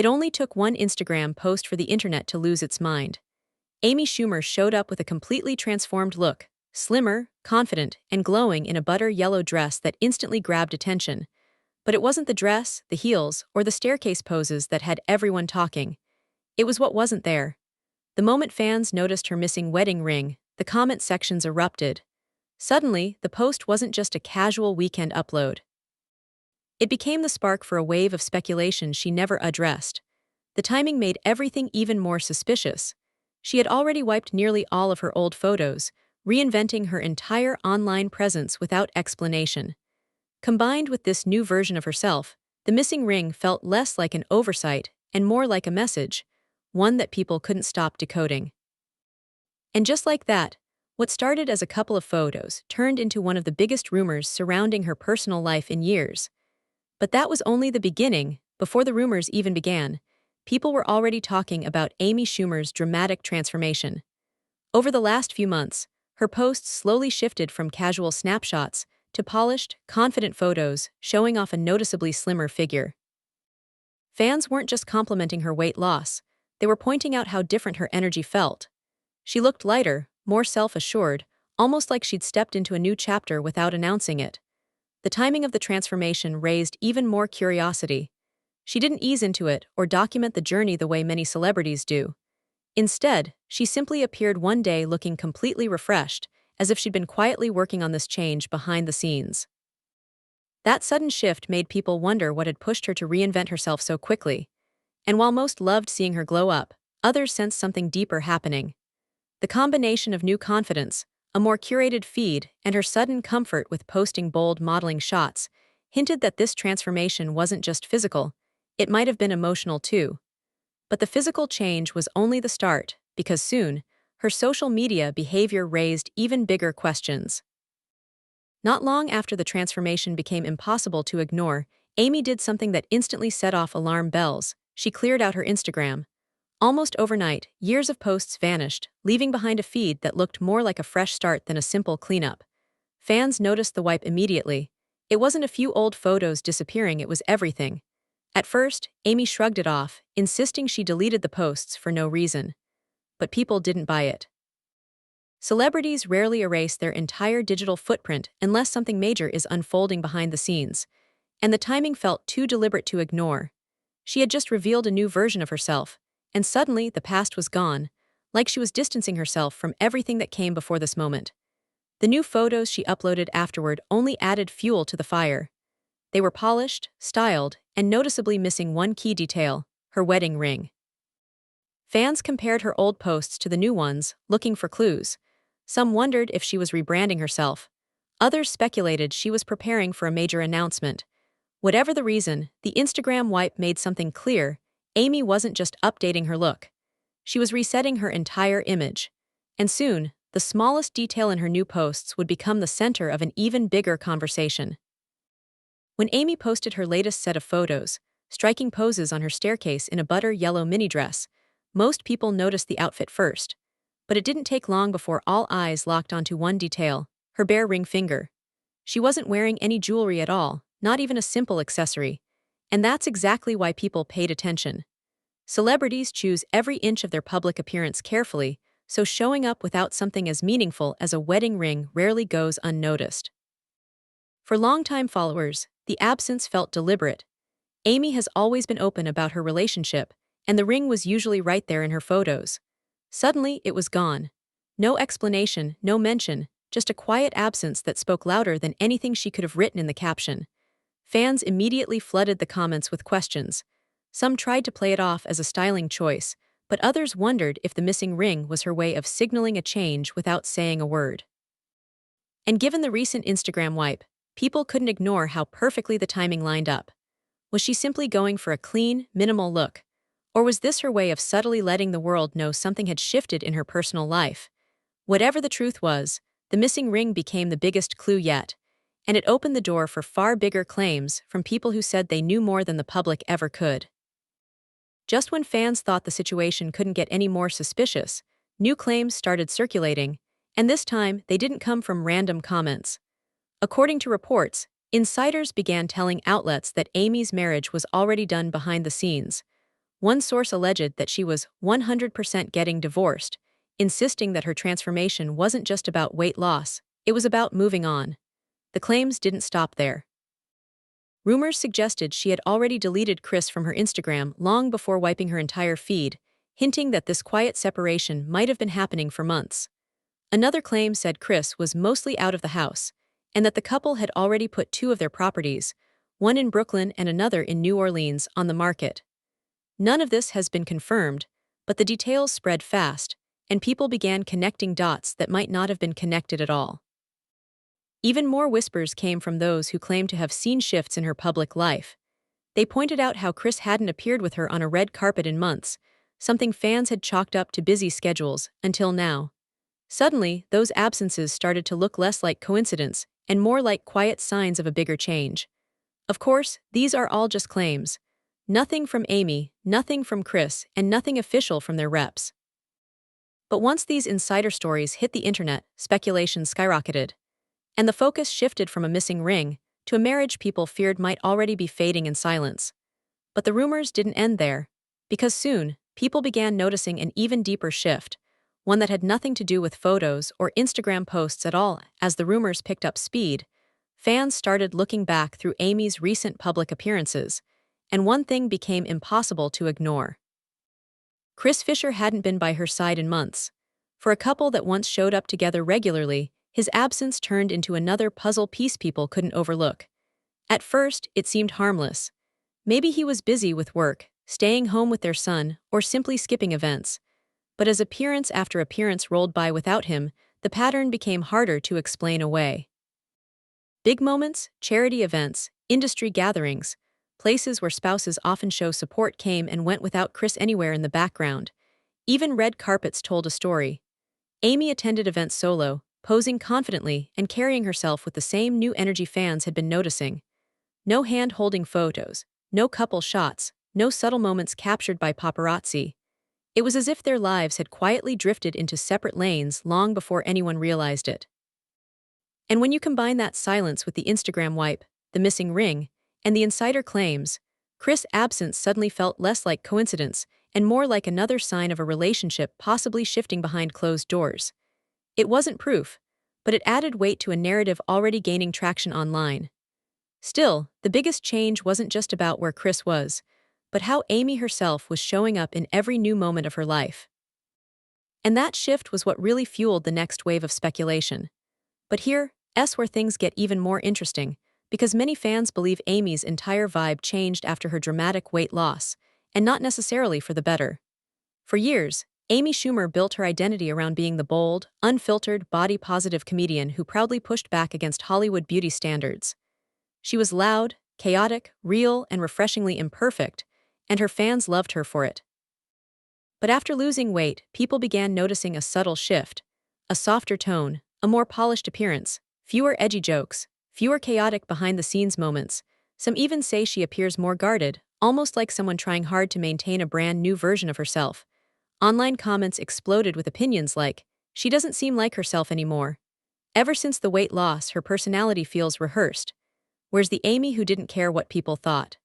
It only took one Instagram post for the internet to lose its mind. Amy Schumer showed up with a completely transformed look, slimmer, confident, and glowing in a butter yellow dress that instantly grabbed attention. But it wasn't the dress, the heels, or the staircase poses that had everyone talking. It was what wasn't there. The moment fans noticed her missing wedding ring, the comment sections erupted. Suddenly, the post wasn't just a casual weekend upload. It became the spark for a wave of speculation she never addressed. The timing made everything even more suspicious. She had already wiped nearly all of her old photos, reinventing her entire online presence without explanation. Combined with this new version of herself, the missing ring felt less like an oversight and more like a message, one that people couldn't stop decoding. And just like that, what started as a couple of photos turned into one of the biggest rumors surrounding her personal life in years. But that was only the beginning. Before the rumors even began, people were already talking about Amy Schumer's dramatic transformation. Over the last few months, her posts slowly shifted from casual snapshots to polished, confident photos showing off a noticeably slimmer figure. Fans weren't just complimenting her weight loss, they were pointing out how different her energy felt. She looked lighter, more self-assured, almost like she'd stepped into a new chapter without announcing it. The timing of the transformation raised even more curiosity. She didn't ease into it or document the journey the way many celebrities do. Instead, she simply appeared one day looking completely refreshed, as if she'd been quietly working on this change behind the scenes. That sudden shift made people wonder what had pushed her to reinvent herself so quickly. And while most loved seeing her glow up, others sensed something deeper happening. The combination of new confidence, a more curated feed, and her sudden comfort with posting bold modeling shots hinted that this transformation wasn't just physical, it might have been emotional too. But the physical change was only the start, because soon, her social media behavior raised even bigger questions. Not long after the transformation became impossible to ignore, Amy did something that instantly set off alarm bells. She cleared out her Instagram. Almost overnight, years of posts vanished, leaving behind a feed that looked more like a fresh start than a simple cleanup. Fans noticed the wipe immediately. It wasn't a few old photos disappearing, it was everything. At first, Amy shrugged it off, insisting she deleted the posts for no reason. But people didn't buy it. Celebrities rarely erase their entire digital footprint unless something major is unfolding behind the scenes, and the timing felt too deliberate to ignore. She had just revealed a new version of herself, and suddenly the past was gone, like she was distancing herself from everything that came before this moment. The new photos she uploaded afterward only added fuel to the fire. They were polished, styled, and noticeably missing one key detail: her wedding ring. Fans compared her old posts to the new ones, looking for clues. Some wondered if she was rebranding herself. Others speculated she was preparing for a major announcement. Whatever the reason, the Instagram wipe made something clear: Amy wasn't just updating her look. She was resetting her entire image. And soon, the smallest detail in her new posts would become the center of an even bigger conversation. When Amy posted her latest set of photos, striking poses on her staircase in a butter yellow mini dress, most people noticed the outfit first. But it didn't take long before all eyes locked onto one detail: her bare ring finger. She wasn't wearing any jewelry at all, not even a simple accessory. And that's exactly why people paid attention. Celebrities choose every inch of their public appearance carefully, so showing up without something as meaningful as a wedding ring rarely goes unnoticed. For longtime followers, the absence felt deliberate. Amy has always been open about her relationship, and the ring was usually right there in her photos. Suddenly, it was gone. No explanation, no mention, just a quiet absence that spoke louder than anything she could have written in the caption. Fans immediately flooded the comments with questions. Some tried to play it off as a styling choice, but others wondered if the missing ring was her way of signaling a change without saying a word. And given the recent Instagram wipe, people couldn't ignore how perfectly the timing lined up. Was she simply going for a clean, minimal look? Or was this her way of subtly letting the world know something had shifted in her personal life? Whatever the truth was, the missing ring became the biggest clue yet, and it opened the door for far bigger claims from people who said they knew more than the public ever could. Just when fans thought the situation couldn't get any more suspicious, new claims started circulating, and this time they didn't come from random comments. According to reports, insiders began telling outlets that Amy's marriage was already done behind the scenes. One source alleged that she was 100% getting divorced, insisting that her transformation wasn't just about weight loss, it was about moving on. The claims didn't stop there. Rumors suggested she had already deleted Chris from her Instagram long before wiping her entire feed, hinting that this quiet separation might have been happening for months. Another claim said Chris was mostly out of the house, and that the couple had already put two of their properties, one in Brooklyn and another in New Orleans, on the market. None of this has been confirmed, but the details spread fast, and people began connecting dots that might not have been connected at all. Even more whispers came from those who claimed to have seen shifts in her public life. They pointed out how Chris hadn't appeared with her on a red carpet in months, something fans had chalked up to busy schedules until now. Suddenly, those absences started to look less like coincidence and more like quiet signs of a bigger change. Of course, these are all just claims. Nothing from Amy, nothing from Chris, and nothing official from their reps. But once these insider stories hit the internet, speculation skyrocketed. And the focus shifted from a missing ring to a marriage people feared might already be fading in silence. But the rumors didn't end there, because soon, people began noticing an even deeper shift, one that had nothing to do with photos or Instagram posts at all. As the rumors picked up speed, fans started looking back through Amy's recent public appearances, and one thing became impossible to ignore. Chris Fischer hadn't been by her side in months. For a couple that once showed up together regularly, his absence turned into another puzzle piece people couldn't overlook. At first, it seemed harmless. Maybe he was busy with work, staying home with their son, or simply skipping events. But as appearance after appearance rolled by without him, the pattern became harder to explain away. Big moments, charity events, industry gatherings, places where spouses often show support came and went without Chris anywhere in the background. Even red carpets told a story. Amy attended events solo, posing confidently and carrying herself with the same new energy fans had been noticing. No hand-holding photos, no couple shots, no subtle moments captured by paparazzi. It was as if their lives had quietly drifted into separate lanes long before anyone realized it. And when you combine that silence with the Instagram wipe, the missing ring, and the insider claims, Chris' absence suddenly felt less like coincidence and more like another sign of a relationship possibly shifting behind closed doors. It wasn't proof, but it added weight to a narrative already gaining traction online. Still, the biggest change wasn't just about where Chris was, but how Amy herself was showing up in every new moment of her life. And that shift was what really fueled the next wave of speculation. But here's where things get even more interesting, because many fans believe Amy's entire vibe changed after her dramatic weight loss, and not necessarily for the better. For years, Amy Schumer built her identity around being the bold, unfiltered, body-positive comedian who proudly pushed back against Hollywood beauty standards. She was loud, chaotic, real, and refreshingly imperfect, and her fans loved her for it. But after losing weight, people began noticing a subtle shift, a softer tone, a more polished appearance, fewer edgy jokes, fewer chaotic behind-the-scenes moments. Some even say she appears more guarded, almost like someone trying hard to maintain a brand new version of herself. Online comments exploded with opinions like, "She doesn't seem like herself anymore. Ever since the weight loss, her personality feels rehearsed. Where's the Amy who didn't care what people thought?"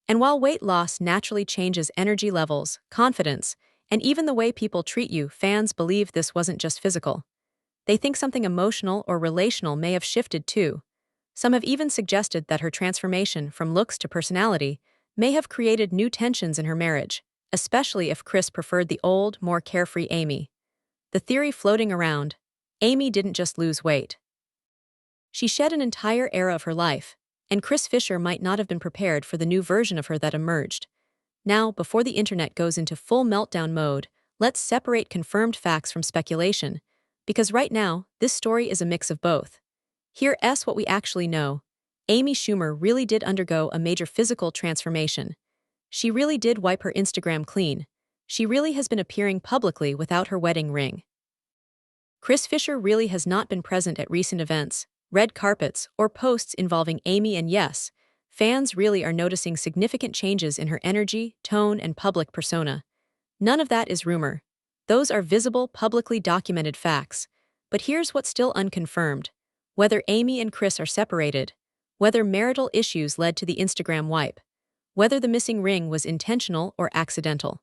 And while weight loss naturally changes energy levels, confidence, and even the way people treat you, fans believe this wasn't just physical. They think something emotional or relational may have shifted too. Some have even suggested that her transformation from looks to personality may have created new tensions in her marriage, especially if Chris preferred the old, more carefree Amy. The theory floating around, Amy didn't just lose weight. She shed an entire era of her life, and Chris Fischer might not have been prepared for the new version of her that emerged. Now, before the internet goes into full meltdown mode, let's separate confirmed facts from speculation, because right now, this story is a mix of both. Here's what we actually know. Amy Schumer really did undergo a major physical transformation. She really did wipe her Instagram clean. She really has been appearing publicly without her wedding ring. Chris Fischer really has not been present at recent events, red carpets, or posts involving Amy, and yes, fans really are noticing significant changes in her energy, tone, and public persona. None of that is rumor. Those are visible, publicly documented facts. But here's what's still unconfirmed: whether Amy and Chris are separated, whether marital issues led to the Instagram wipe, whether the missing ring was intentional or accidental,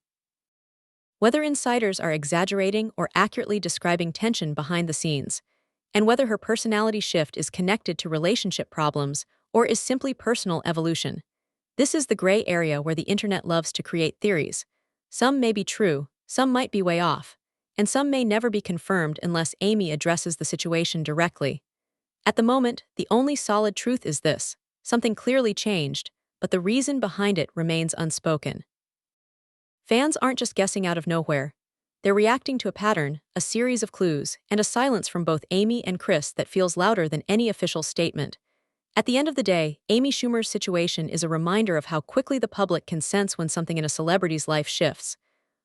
whether insiders are exaggerating or accurately describing tension behind the scenes, and whether her personality shift is connected to relationship problems or is simply personal evolution. This is the gray area where the internet loves to create theories. Some may be true, some might be way off, and some may never be confirmed unless Amy addresses the situation directly. At the moment, the only solid truth is this: something clearly changed, but the reason behind it remains unspoken. Fans aren't just guessing out of nowhere. They're reacting to a pattern, a series of clues, and a silence from both Amy and Chris that feels louder than any official statement. At the end of the day, Amy Schumer's situation is a reminder of how quickly the public can sense when something in a celebrity's life shifts.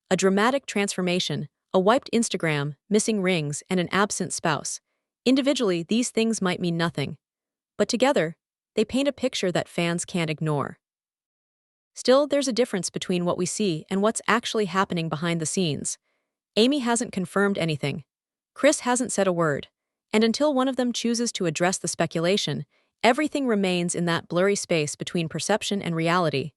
A dramatic transformation, a wiped Instagram, missing rings, and an absent spouse. Individually, these things might mean nothing. But together, they paint a picture that fans can't ignore. Still, there's a difference between what we see and what's actually happening behind the scenes. Amy hasn't confirmed anything. Chris hasn't said a word. And until one of them chooses to address the speculation, everything remains in that blurry space between perception and reality.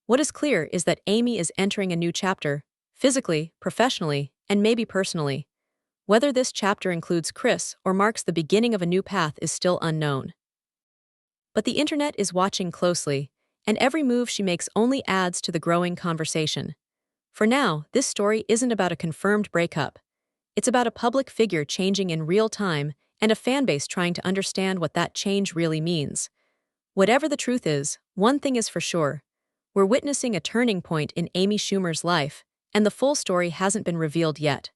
What is clear is that Amy is entering a new chapter, physically, professionally, and maybe personally. Whether this chapter includes Chris or marks the beginning of a new path is still unknown. But the internet is watching closely, and every move she makes only adds to the growing conversation. For now, this story isn't about a confirmed breakup. It's about a public figure changing in real time and a fanbase trying to understand what that change really means. Whatever the truth is, one thing is for sure: we're witnessing a turning point in Amy Schumer's life, and the full story hasn't been revealed yet.